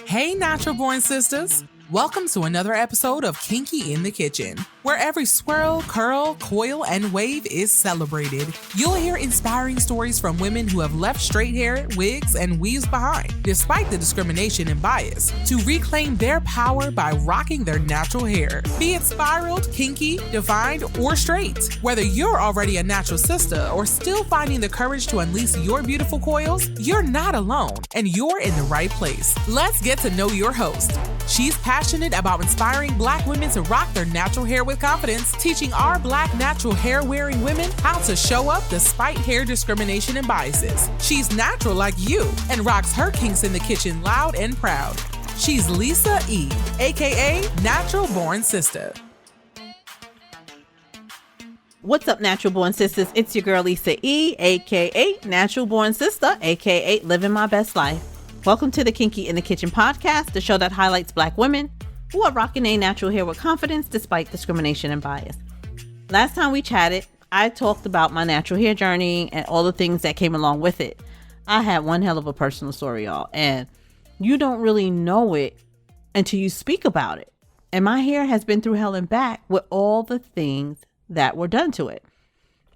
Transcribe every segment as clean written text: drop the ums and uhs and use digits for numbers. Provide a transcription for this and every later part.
Hey, natural born sisters. Welcome to another episode of Kinky in the Kitchen, where every swirl, curl, coil, and wave is celebrated. You'll hear inspiring stories from women who have left straight hair, wigs, and weaves behind, despite the discrimination and bias, to reclaim their power by rocking their natural hair. Be it spiraled, kinky, defined, or straight. Whether you're already a natural sister or still finding the courage to unleash your beautiful coils, you're not alone, and you're in the right place. Let's get to know your host. She's passionate about inspiring Black women to rock their natural hair with confidence, teaching our Black natural hair-wearing women how to show up despite hair discrimination and biases. She's natural like you and rocks her kinks in the kitchen loud and proud. She's Lisa E., aka Natural Born Sister. What's up, Natural Born Sisters? It's your girl Lisa E., aka Natural Born Sister, aka Living My Best Life. Welcome to the Kinky in the Kitchen podcast, the show that highlights Black women who are rocking their natural hair with confidence despite discrimination and bias. Last time we chatted, I talked about my natural hair journey and all the things that came along with it. I had one hell of a personal story, y'all, and you don't really know it until you speak about it. And my hair has been through hell and back with all the things that were done to it.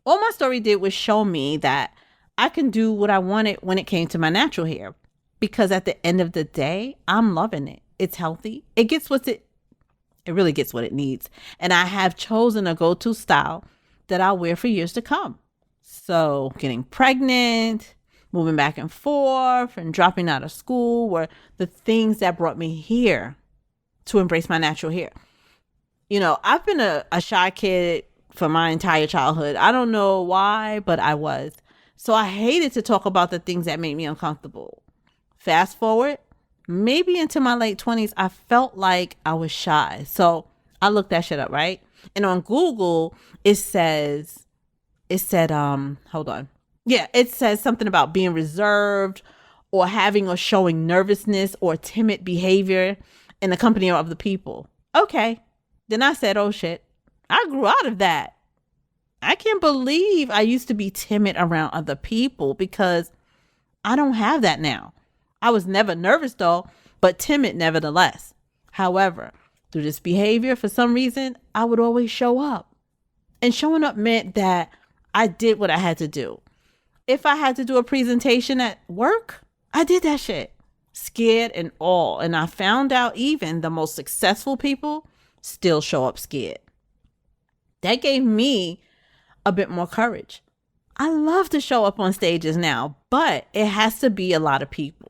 All my story did was show me that I can do what I wanted when it came to my natural hair. Because at the end of the day, I'm loving it. It's healthy. It really gets what it needs. And I have chosen a go-to style that I'll wear for years to come. So getting pregnant, moving back and forth, and dropping out of school were the things that brought me here to embrace my natural hair. You know, I've been a shy kid for my entire childhood. I don't know why, but I was. So I hated to talk about the things that made me uncomfortable. Fast forward, maybe into my late 20s, I felt like I was shy. So I looked that shit up, right? And on Google, it said something about being reserved or having or showing nervousness or timid behavior in the company of other people. Okay. Then I said, oh shit, I grew out of that. I can't believe I used to be timid around other people because I don't have that now. I was never nervous though, but timid nevertheless. However, through this behavior, for some reason, I would always show up. And showing up meant that I did what I had to do. If I had to do a presentation at work, I did that shit. Scared and all. And I found out even the most successful people still show up scared. That gave me a bit more courage. I love to show up on stages now, but it has to be a lot of people.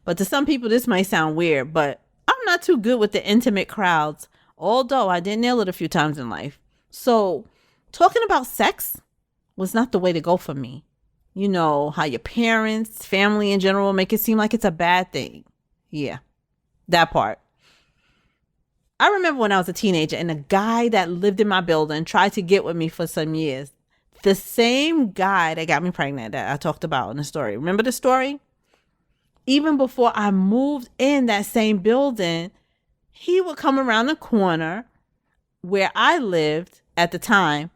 But to some people, this might sound weird, but I'm not too good with the intimate crowds, although I did nail it a few times in life. So talking about sex was not the way to go for me. You know, how your parents, family in general, make it seem like it's a bad thing. Yeah, that part. I remember when I was a teenager and a guy that lived in my building tried to get with me for some years. The same guy that got me pregnant that I talked about in the story. Remember the story? Even before I moved in that same building, he would come around the corner where I lived at the time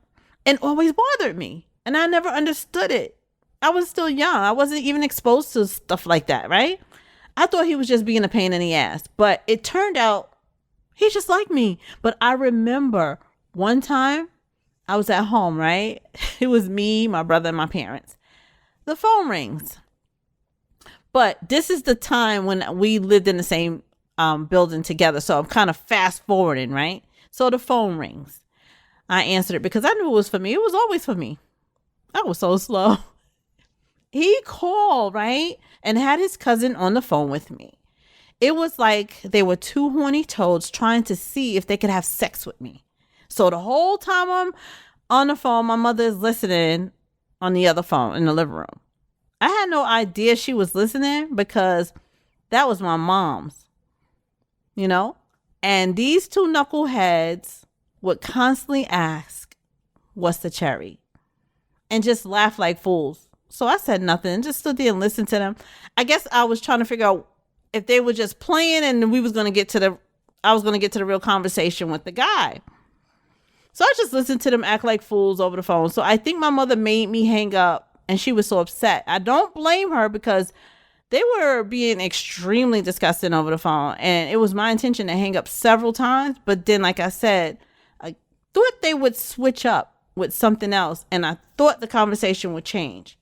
and always bothered me. And I never understood it. I was still young. I wasn't even exposed to stuff like that, right? I thought he was just being a pain in the ass. But it turned out he's just like me. But I remember one time I was at home, right? It was me, my brother, and my parents. The phone rings. But this is the time when we lived in the same building together. So I'm kind of fast forwarding, right? So the phone rings. I answered it because I knew it was for me. It was always for me. I was so slow. He called, right? And had his cousin on the phone with me. It was like they were two horny toads trying to see if they could have sex with me. So the whole time I'm on the phone, my mother is listening on the other phone in the living room. I had no idea she was listening because that was my mom's, you know? And these two knuckleheads would constantly ask, what's the cherry? And just laugh like fools. So I said nothing and just stood there and listened to them. I guess I was trying to figure out if they were just playing and I was going to get to the real conversation with the guy. So I just listened to them act like fools over the phone. So I think my mother made me hang up and she was so upset. I don't blame her because They were being extremely disgusting over the phone, and it was my intention to hang up several times. But then, like I said, I thought they would switch up with something else, and I thought the conversation would change,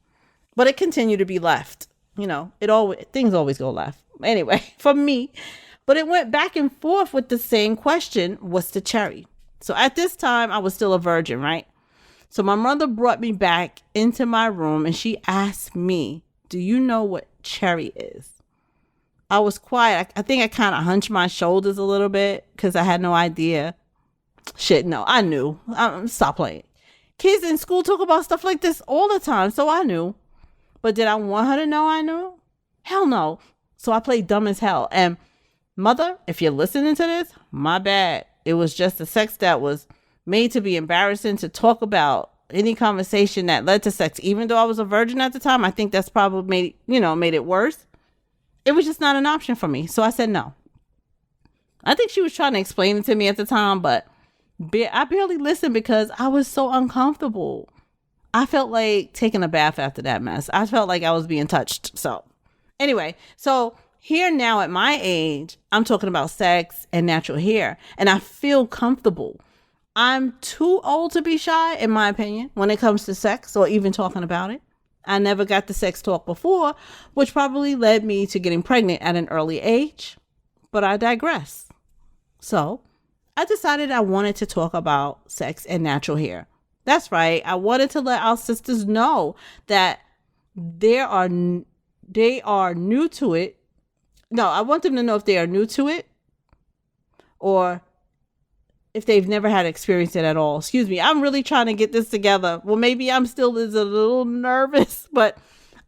but it continued to be left. Things always go left. Anyway, for me, but it went back and forth with the same question: what's the cherry? So at this time, I was still a virgin, right? So my mother brought me back into my room, and she asked me, "Do you know what cherry is?" I was quiet. I think I kind of hunched my shoulders a little bit because I had no idea. Shit, no, I knew. Stop playing. Kids in school talk about stuff like this all the time, so I knew. But did I want her to know I knew? Hell no. So I played dumb as hell. And mother, if you're listening to this, my bad. It was just a sex that was made to be embarrassing to talk about. Any conversation that led to sex, even though I was a virgin at the time, I think that's probably made it worse. It was just not an option for me. So I said no. I think she was trying to explain it to me at the time, but I barely listened because I was so uncomfortable. I felt like taking a bath after that mess. I felt like I was being touched. So anyway, so here now at my age, I'm talking about sex and natural hair, and I feel comfortable. I'm too old to be shy, in my opinion, when it comes to sex or even talking about it. I never got the sex talk before, which probably led me to getting pregnant at an early age, but I digress. So I decided I wanted to talk about sex and natural hair. That's right. I wanted to let our sisters know that they are new to it. No, I want them to know if they are new to it or if they've never had experience it at all. Excuse me. I'm really trying to get this together. Well, maybe I'm still a little nervous, but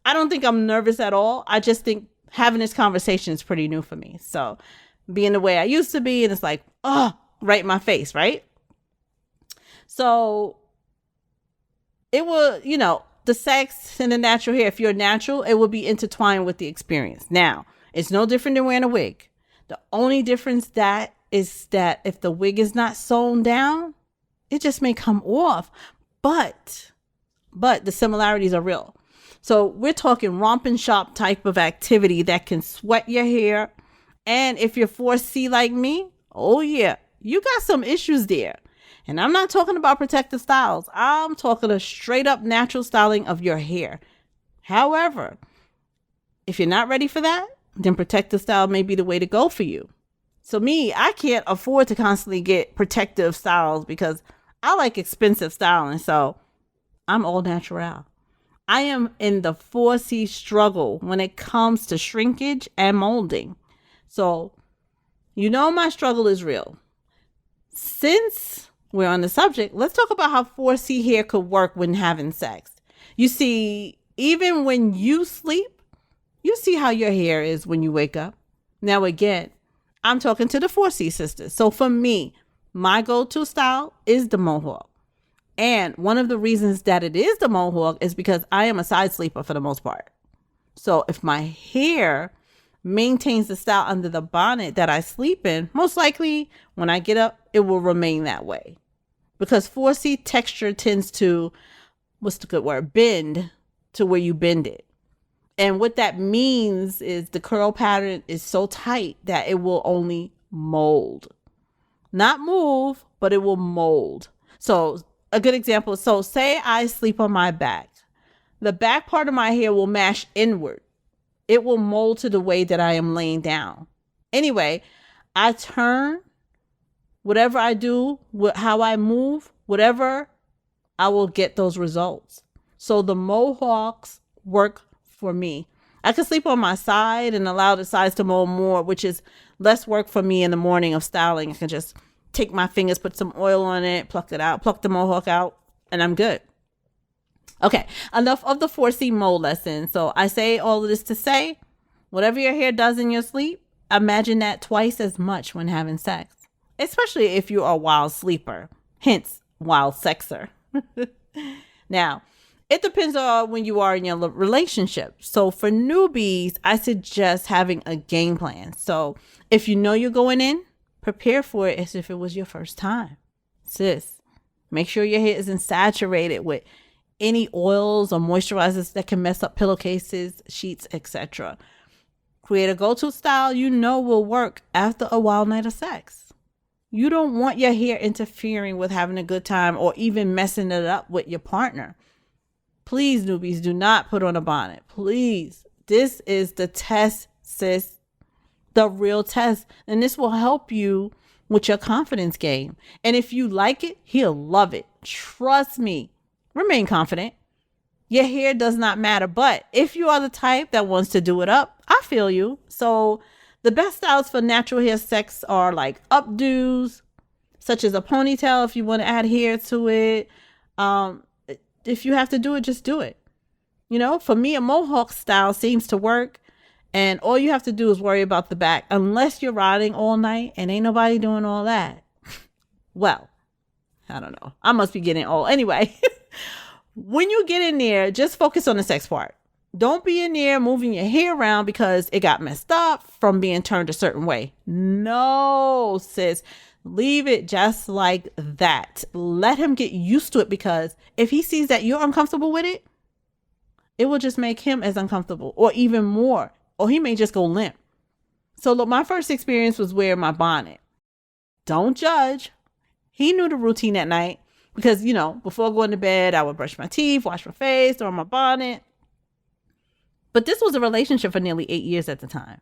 I don't think I'm nervous at all. I just think having this conversation is pretty new for me. So being the way I used to be, and it's like, right in my face, right? So it will, the sex and the natural hair, if you're natural, it will be intertwined with the experience. Now, it's no different than wearing a wig. The only difference is that if the wig is not sewn down, it just may come off. But the similarities are real. So we're talking romp and shop type of activity that can sweat your hair. And if you're 4C like me, oh yeah, you got some issues there. And I'm not talking about protective styles. I'm talking a straight up natural styling of your hair. However, if you're not ready for that, then protective style may be the way to go for you. So me, I can't afford to constantly get protective styles because I like expensive styling. So I'm all natural. I am in the 4C struggle when it comes to shrinkage and molding. So, my struggle is real. Since we're on the subject, let's talk about how 4C hair could work when having sex. You see, even when you sleep, you see how your hair is when you wake up. Now, again, I'm talking to the 4C sisters. So for me, my go-to style is the mohawk. And one of the reasons that it is the mohawk is because I am a side sleeper for the most part. So if my hair maintains the style under the bonnet that I sleep in, most likely when I get up, it will remain that way. Because 4C texture tends to, bend to where you bend it. And what that means is the curl pattern is so tight that it will only mold. Not move, but it will mold. So a good example, say I sleep on my back. The back part of my hair will mash inward. It will mold to the way that I am laying down. Anyway, I turn, whatever I do, how I move, whatever, I will get those results. So the mohawks work for me. I can sleep on my side and allow the sides to mold more, which is less work for me in the morning of styling. I can just take my fingers, put some oil on it, pluck the mohawk out, and I'm good. Okay, enough of the 4C mold lesson. So I say all of this to say, whatever your hair does in your sleep, imagine that twice as much when having sex, especially if you are a wild sleeper, hence wild sexer. Now, it depends on when you are in your relationship. So for newbies, I suggest having a game plan. So if you know you're going in, prepare for it as if it was your first time. Sis, make sure your hair isn't saturated with any oils or moisturizers that can mess up pillowcases, sheets, etc. Create a go-to style you know will work after a wild night of sex. You don't want your hair interfering with having a good time or even messing it up with your partner. Please, newbies, do not put on a bonnet. Please. This is the test, sis. The real test. And this will help you with your confidence game. And if you like it, he'll love it. Trust me. Remain confident. Your hair does not matter. But if you are the type that wants to do it up, I feel you. So the best styles for natural hair sex are like updos, such as a ponytail if you want to add hair to it. If you have to do it, just do it. You know, for me, a mohawk style seems to work. And all you have to do is worry about the back. Unless you're riding all night and ain't nobody doing all that. Well, I don't know. I must be getting old. Anyway, when you get in there, just focus on the sex part. Don't be in there moving your hair around because it got messed up from being turned a certain way. No, sis. Leave it just like that. Let him get used to it, because if he sees that you're uncomfortable with it, it will just make him as uncomfortable or even more. Or he may just go limp. So look, my first experience was wearing my bonnet. Don't judge. He knew the routine at night because, you know, before going to bed, I would brush my teeth, wash my face, throw on my bonnet. But this was a relationship for nearly 8 years at the time.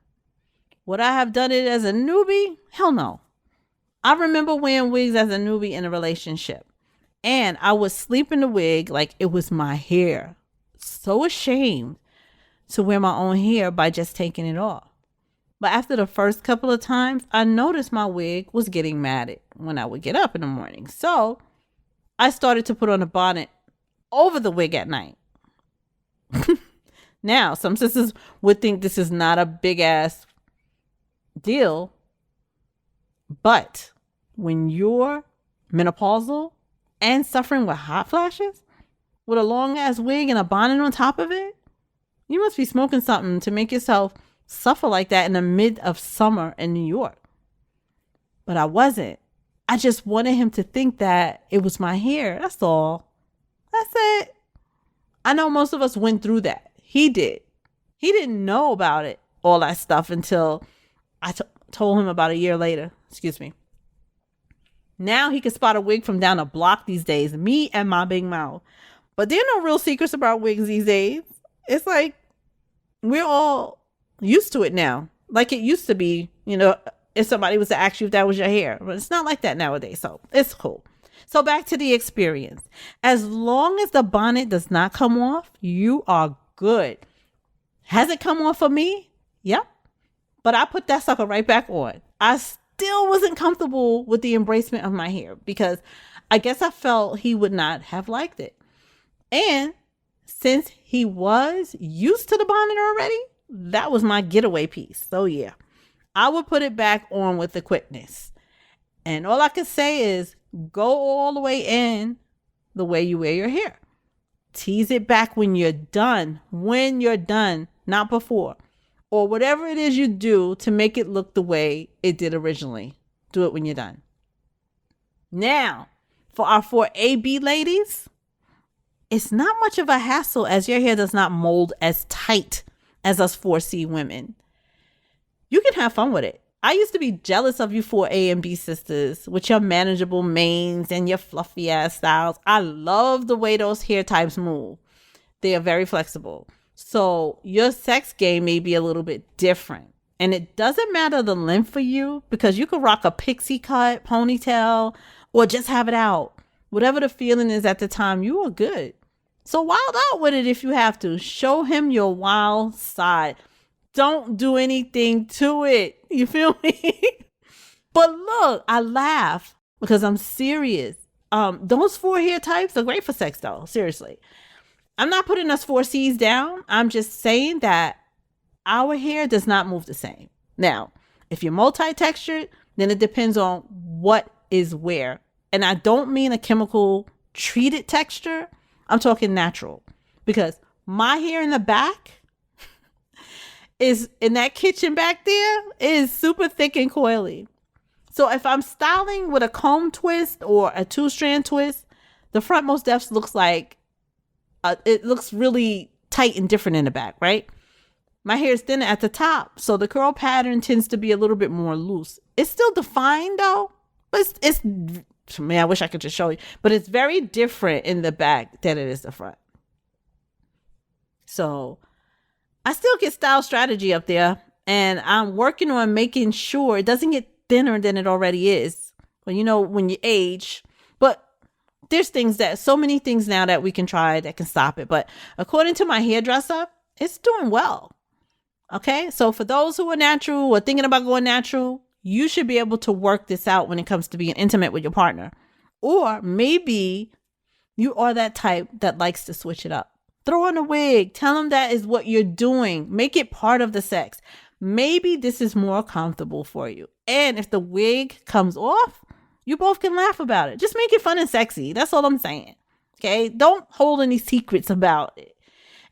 Would I have done it as a newbie? Hell no. I remember wearing wigs as a newbie in a relationship. And I would sleep in the wig like it was my hair. So ashamed to wear my own hair by just taking it off. But after the first couple of times, I noticed my wig was getting matted when I would get up in the morning. So I started to put on a bonnet over the wig at night. Now, some sisters would think this is not a big ass deal. But when you're menopausal and suffering with hot flashes, with a long ass wig and a bonnet on top of it, you must be smoking something to make yourself suffer like that in the mid of summer in New York. But I wasn't. I just wanted him to think that it was my hair. That's all. That's it. I know most of us went through that. He did. He didn't know about it, all that stuff, until I told him about a year later. Excuse me. Now he can spot a wig from down a block these days. Me and my big mouth. But there are no real secrets about wigs these days. It's like we're all used to it now. Like it used to be, you know, if somebody was to ask you if that was your hair. But it's not like that nowadays. So it's cool. So back to the experience. As long as the bonnet does not come off, you are good. Has it come off for me? Yep. But I put that sucker right back on. I still wasn't comfortable with the embracement of my hair because I guess I felt he would not have liked it. And since he was used to the bonnet already, that was my getaway piece. So yeah, I would put it back on with the quickness. And all I can say is go all the way in the way you wear your hair. Tease it back when you're done. When you're done, not before. Or whatever it is you do to make it look the way it did originally. Do it when you're done. Now, for our 4AB ladies, it's not much of a hassle as your hair does not mold as tight as us 4C women. You can have fun with it. I used to be jealous of you 4A and B sisters with your manageable manes and your fluffy ass styles. I love the way those hair types move. They are very flexible. So your sex game may be a little bit different. And it doesn't matter the length for you because you can rock a pixie cut, ponytail, or just have it out. Whatever the feeling is at the time, you are good. So wild out with it if you have to. Show him your wild side. Don't do anything to it. You feel me? But look, I laugh because I'm serious. Those 4 hair types are great for sex though. Seriously. I'm not putting us 4Cs down. I'm just saying that our hair does not move the same. Now, if you're multi-textured, then it depends on what is where. And I don't mean a chemical treated texture. I'm talking natural. Because my hair in the back is in that kitchen back there is super thick and coily. So if I'm styling with a comb twist or a 2-strand twist, the front most def looks like it looks really tight and different in the back, right? My hair is thinner at the top, so the curl pattern tends to be a little bit more loose. It's still defined though, but it's man, I wish I could just show you, but it's very different in the back than it is the front. So I still get style strategy up there, and I'm working on making sure it doesn't get thinner than it already is. Well, you know, when you age, but there's so many things now that we can try that can stop it. But according to my hairdresser, it's doing well. Okay. So for those who are natural or thinking about going natural, you should be able to work this out when it comes to being intimate with your partner. Or maybe you are that type that likes to switch it up. Throw on a wig. Tell them that is what you're doing. Make it part of the sex. Maybe this is more comfortable for you. And if the wig comes off, you both can laugh about it. Just make it fun and sexy. That's all I'm saying. Okay? Don't hold any secrets about it.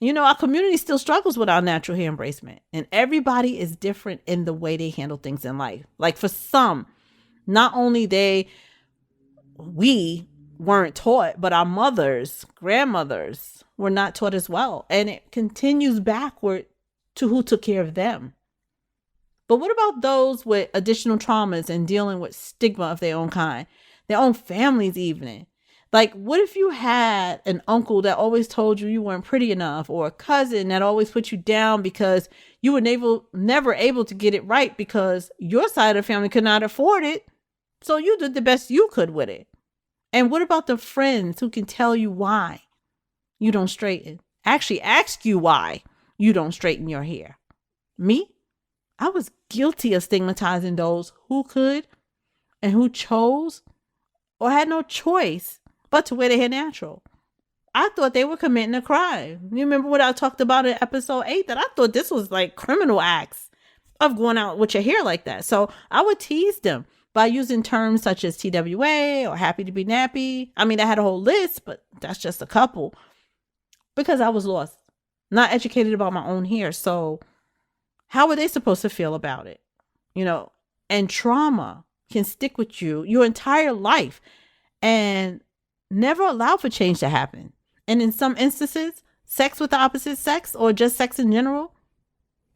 You know, our community still struggles with our natural hair embracement. And everybody is different in the way they handle things in life. Like for some, not only we weren't taught, but our mothers, grandmothers were not taught as well. And it continues backward to who took care of them. But what about those with additional traumas and dealing with stigma of their own kind, their own families even? Like, what if you had an uncle that always told you weren't pretty enough, or a cousin that always put you down because you were never able to get it right because your side of the family could not afford it, so you did the best you could with it? And what about the friends who can tell you why you don't straighten? Actually ask you why you don't straighten your hair. Me? I was guilty of stigmatizing those who could and who chose or had no choice but to wear their hair natural. I thought they were committing a crime. You remember what I talked about in episode 8? That I thought this was like criminal acts of going out with your hair like that. So I would tease them by using terms such as TWA or happy to be nappy. I mean, I had a whole list, but that's just a couple. Because I was lost, not educated about my own hair. So how are they supposed to feel about it? You know, and trauma can stick with you your entire life and never allow for change to happen. And in some instances, sex with the opposite sex or just sex in general,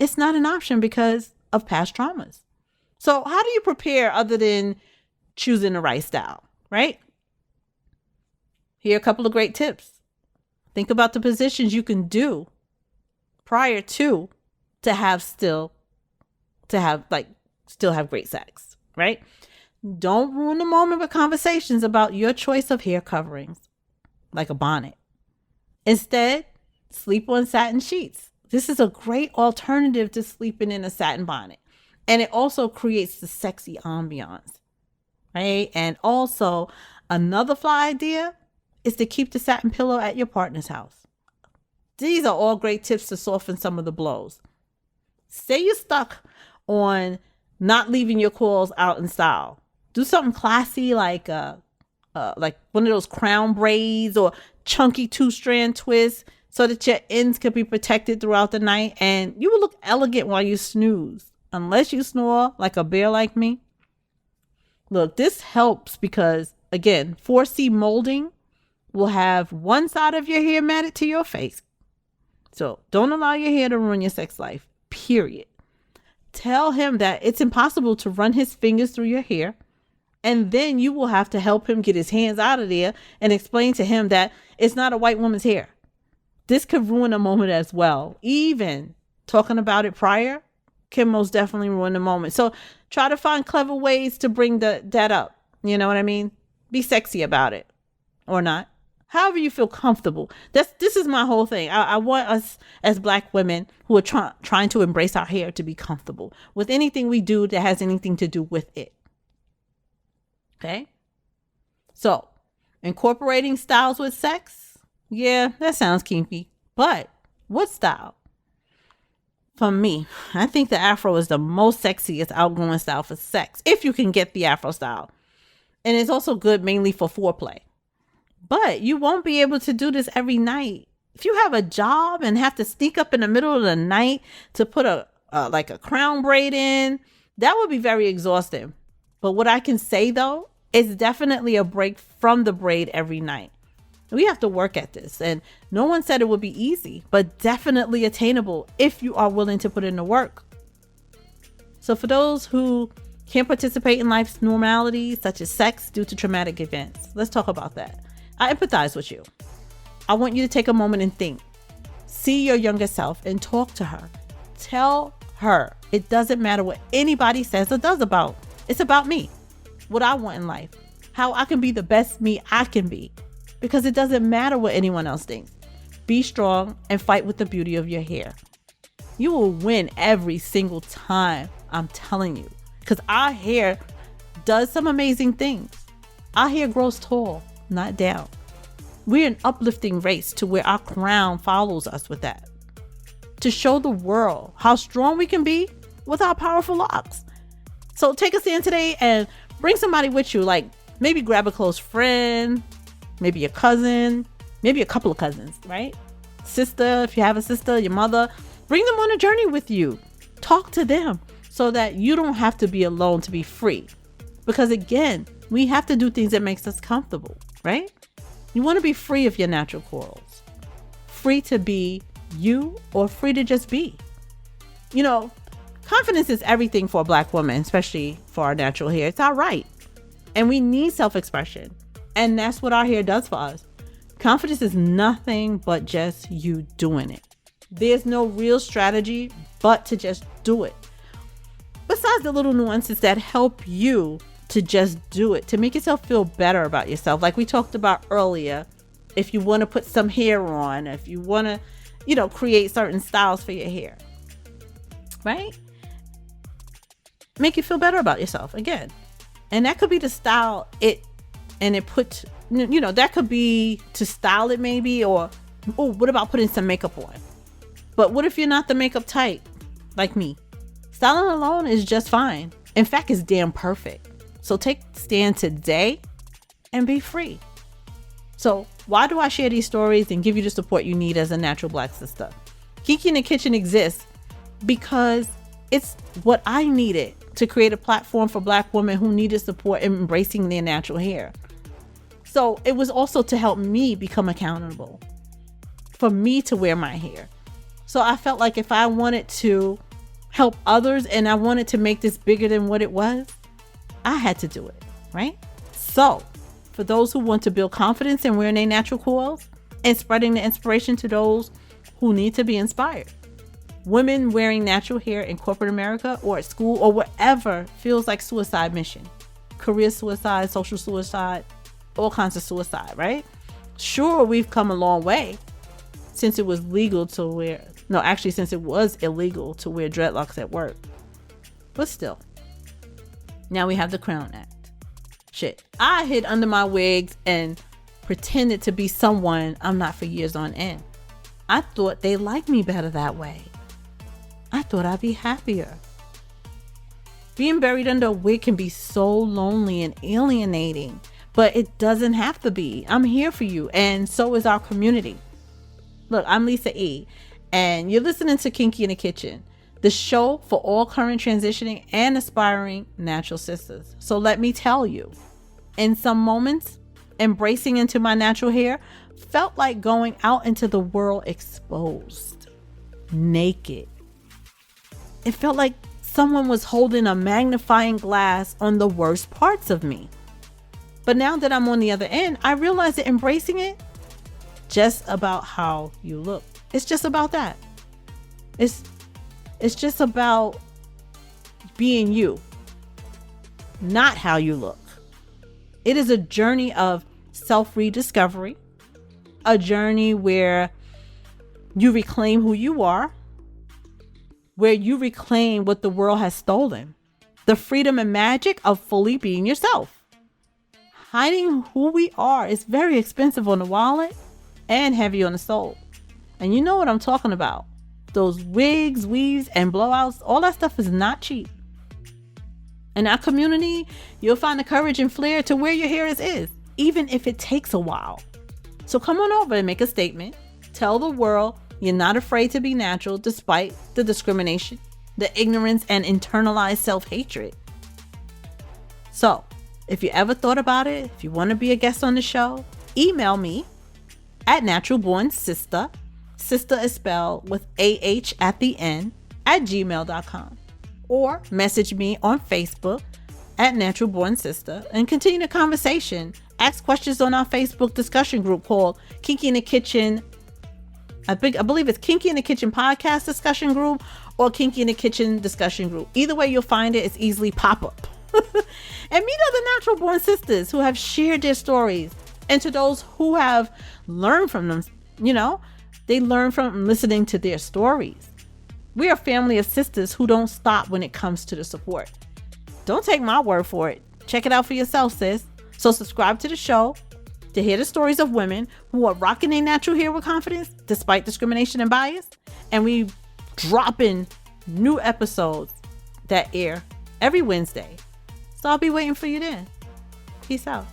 it's not an option because of past traumas. So how do you prepare other than choosing the right style, right? Here are a couple of great tips. Think about the positions you can do prior to still have great sex, right? Don't ruin the moment with conversations about your choice of hair coverings, like a bonnet. Instead, sleep on satin sheets. This is a great alternative to sleeping in a satin bonnet. And it also creates the sexy ambiance, right? And also, another fly idea is to keep the satin pillow at your partner's house. These are all great tips to soften some of the blows. Say you're stuck on not leaving your coils out in style. Do something classy like one of those crown braids or chunky 2-strand twists so that your ends can be protected throughout the night and you will look elegant while you snooze, unless you snore like a bear like me. Look, this helps because, again, 4C molding will have one side of your hair matted to your face. So don't allow your hair to ruin your sex life, period. Tell him that it's impossible to run his fingers through your hair. And then you will have to help him get his hands out of there and explain to him that it's not a white woman's hair. This could ruin a moment as well. Even talking about it prior can most definitely ruin the moment. So try to find clever ways to bring that up. You know what I mean? Be sexy about it or not. However you feel comfortable. This is my whole thing. I want us as Black women who are trying to embrace our hair to be comfortable with anything we do that has anything to do with it. Okay? So, incorporating styles with sex? Yeah, that sounds kinky. But what style? For me, I think the afro is the most sexiest outgoing style for sex, if you can get the afro style. And it's also good mainly for foreplay. But you won't be able to do this every night. If you have a job and have to sneak up in the middle of the night to put a crown braid in, that would be very exhausting. But what I can say though, is definitely a break from the braid every night. We have to work at this. And no one said it would be easy, but definitely attainable if you are willing to put in the work. So for those who can't participate in life's normalities, such as sex due to traumatic events, let's talk about that. I empathize with you. I want you to take a moment and think. See your younger self and talk to her. Tell her it doesn't matter what anybody says or does about. It's about me, what I want in life, how I can be the best me I can be, because it doesn't matter what anyone else thinks. Be strong and fight with the beauty of your hair. You will win every single time, I'm telling you, because our hair does some amazing things. Our hair grows tall, not down. We're an uplifting race to where our crown follows us with that. To show the world how strong we can be with our powerful locks. So take a stand today and bring somebody with you. Like maybe grab a close friend, maybe a cousin, maybe a couple of cousins, right? Sister, if you have a sister, your mother, bring them on a journey with you. Talk to them so that you don't have to be alone to be free. Because again, we have to do things that makes us comfortable, right? You want to be free of your natural curls. Free to be you or free to just be. You know, confidence is everything for a Black woman, especially for our natural hair. It's our right. And we need self-expression. And that's what our hair does for us. Confidence is nothing but just you doing it. There's no real strategy but to just do it. Besides the little nuances that help you to just do it, to make yourself feel better about yourself. Like we talked about earlier, if you want to put some hair on, if you want to, create certain styles for your hair, right? Make you feel better about yourself again. And that could be the style that could be to style it maybe, or, what about putting some makeup on? But what if you're not the makeup type like me? Styling alone is just fine. In fact, it's damn perfect. So take a stand today and be free. So why do I share these stories and give you the support you need as a natural Black sister? Kinky in the Kitchen exists because it's what I needed to create a platform for Black women who needed support in embracing their natural hair. So it was also to help me become accountable, for me to wear my hair. So I felt like if I wanted to help others and I wanted to make this bigger than what it was, I had to do it, right? So for those who want to build confidence in wearing their natural coils and spreading the inspiration to those who need to be inspired, women wearing natural hair in corporate America or at school or wherever feels like suicide mission, career suicide, social suicide, all kinds of suicide, right? Sure, we've come a long way since it was illegal to wear dreadlocks at work. But still, now we have the Crown Act. Shit, I hid under my wigs and pretended to be someone I'm not for years on end. I thought they liked me better that way. I thought I'd be happier. Being buried under a wig can be so lonely and alienating, but it doesn't have to be. I'm here for you, and so is our community. Look, I'm Lisa E., and you're listening to Kinky in the Kitchen, the show for all current transitioning and aspiring natural sisters. So let me tell you, in some moments, embracing into my natural hair felt like going out into the world exposed, naked. It felt like someone was holding a magnifying glass on the worst parts of me. But now that I'm on the other end, I realize that embracing it, just about how you look. It's just about that. It's just about being you, not how you look. It is a journey of self-rediscovery, a journey where you reclaim who you are, where you reclaim what the world has stolen, the freedom and magic of fully being yourself. Hiding who we are is very expensive on the wallet and heavy on the soul. And you know what I'm talking about. Those wigs, weaves, and blowouts, all that stuff is not cheap. In our community, you'll find the courage and flair to wear your hair as is, even if it takes a while. So come on over and make a statement. Tell the world you're not afraid to be natural despite the discrimination, the ignorance, and internalized self-hatred. So if you ever thought about it, if you want to be a guest on the show, email me at Natural Born Sistah. Sistah is spelled with AH at the end at gmail.com. Or message me on Facebook at Natural Born Sistah and continue the conversation. Ask questions on our Facebook discussion group called Kinky in the Kitchen. I believe it's Kinky in the Kitchen podcast discussion group or Kinky in the Kitchen discussion group. Either way you'll find it, it's easily pop up. And meet other natural born sisters who have shared their stories. And to those who have learned from them, they learn from listening to their stories. We are a family of sisters who don't stop when it comes to the support. Don't take my word for it. Check it out for yourself, sis. So subscribe to the show to hear the stories of women who are rocking their natural hair with confidence despite discrimination and bias. And we dropping new episodes that air every Wednesday. So I'll be waiting for you then. Peace out.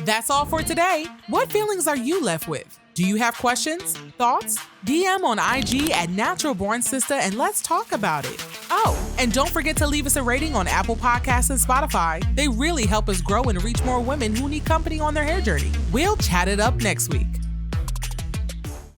That's all for today. What feelings are you left with? Do you have questions, thoughts? DM on IG at Natural Born Sistah and let's talk about it. Oh, and don't forget to leave us a rating on Apple Podcasts and Spotify. They really help us grow and reach more women who need company on their hair journey. We'll chat it up next week.